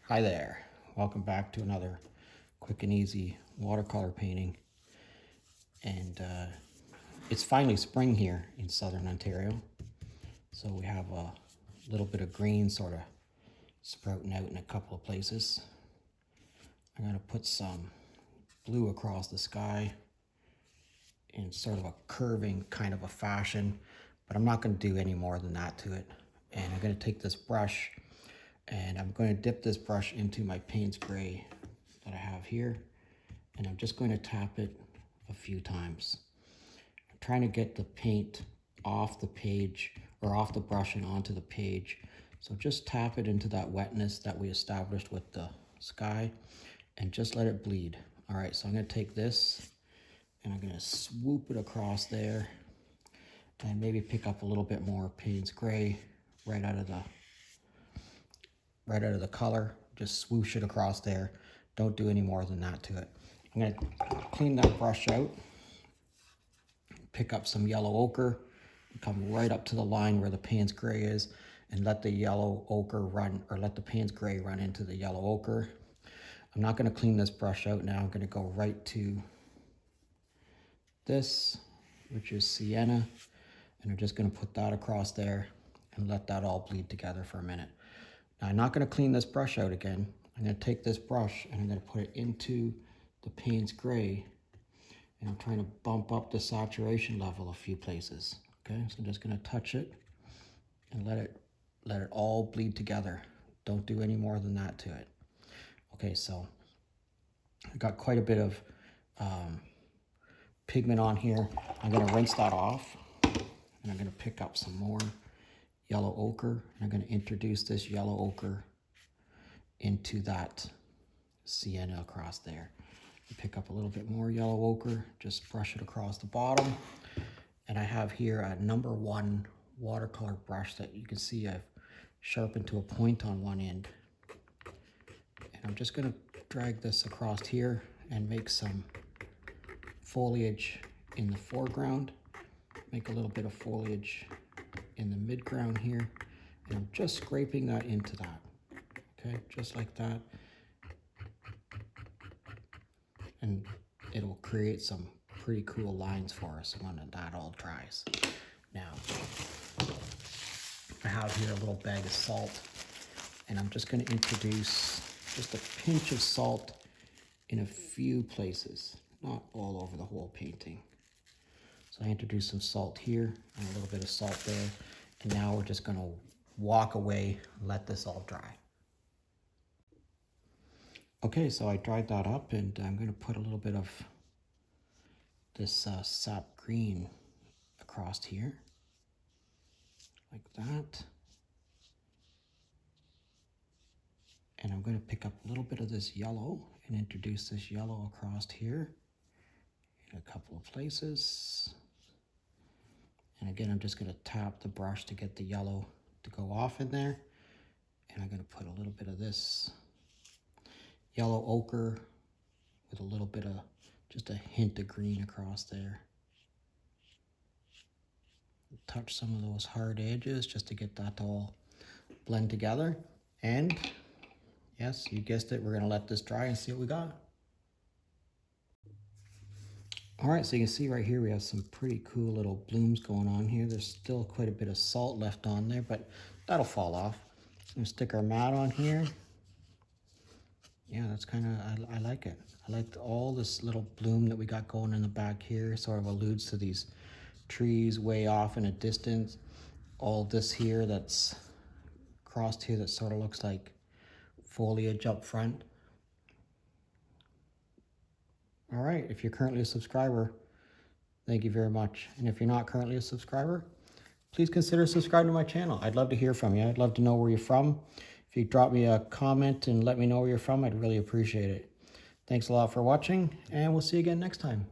Hi there, welcome back to another quick and easy watercolor painting. And it's finally spring here in southern Ontario, so we have a little bit of green sort of sprouting out in a couple of places. I'm going to put some blue across the sky in sort of a curving kind of a fashion, but I'm not going to do any more than that to it. And I'm going to take this brush and I'm going to dip this brush into my Payne spray that I have here, and I'm just going to tap it a few times. I'm trying to get the paint off the page or off the brush and onto the page. So just tap it into that wetness that we established with the sky and just let it bleed. All right, so I'm going to take this and I'm going to swoop it across there and maybe pick up a little bit more Payne's gray right out of the color. Just swoosh it across there. Don't do any more than that to it. I'm going to clean that brush out, pick up some yellow ochre, come right up to the line where the Payne's gray is, and let the yellow ochre run, or let the Payne's gray run into the yellow ochre. I'm not going to clean this brush out now. I'm going to go right to this, which is sienna, and I'm just going to put that across there and let that all bleed together for a minute. Now, I'm not going to clean this brush out again. I'm going to take this brush and I'm going to put it into the Payne's gray, and I'm trying to bump up the saturation level a few places. Okay, so I'm just going to touch it and let it all bleed together. Don't do any more than that to it. Okay, so I got quite a bit of pigment on here. I'm going to rinse that off, and I'm going to pick up some more yellow ochre, and I'm going to introduce this yellow ochre into that sienna across there. Pick up a little bit more yellow ochre, just brush it across the bottom. And I have here a #1 watercolor brush that you can see I've sharpened to a point on one end. And I'm just going to drag this across here and make some foliage in the foreground, make a little bit of foliage in the midground here, and I'm just scraping that into that. Okay, just like that. And it'll create some pretty cool lines for us when that all dries. Now, I have here a little bag of salt, and I'm just going to introduce just a pinch of salt in a few places, not all over the whole painting. So I introduce some salt here and a little bit of salt there, and now we're just going to walk away and let this all dry. Okay, so I dried that up, and I'm going to put a little bit of this sap green across here, like that. And I'm going to pick up a little bit of this yellow and introduce this yellow across here in a couple of places. And again, I'm just going to tap the brush to get the yellow to go off in there. And I'm going to put a little bit of this yellow ochre with a little bit of just a hint of green across there. Touch some of those hard edges just to get that to all blend together. And yes, you guessed it, we're going to let this dry and see what we got. All right, so you can see right here we have some pretty cool little blooms going on here. There's still quite a bit of salt left on there, but that'll fall off. So I'm going to stick our mat on here. Yeah, that's kind of, I like it. I like all this little bloom that we got going in the back here. Sort of alludes to these trees way off in a distance. All this here that's crossed here that sort of looks like foliage up front. All right, if you're currently a subscriber, thank you very much. And if you're not currently a subscriber, please consider subscribing to my channel. I'd love to hear from you. I'd love to know where you're from. If you drop me a comment and let me know where you're from, I'd really appreciate it. Thanks a lot for watching, and we'll see you again next time.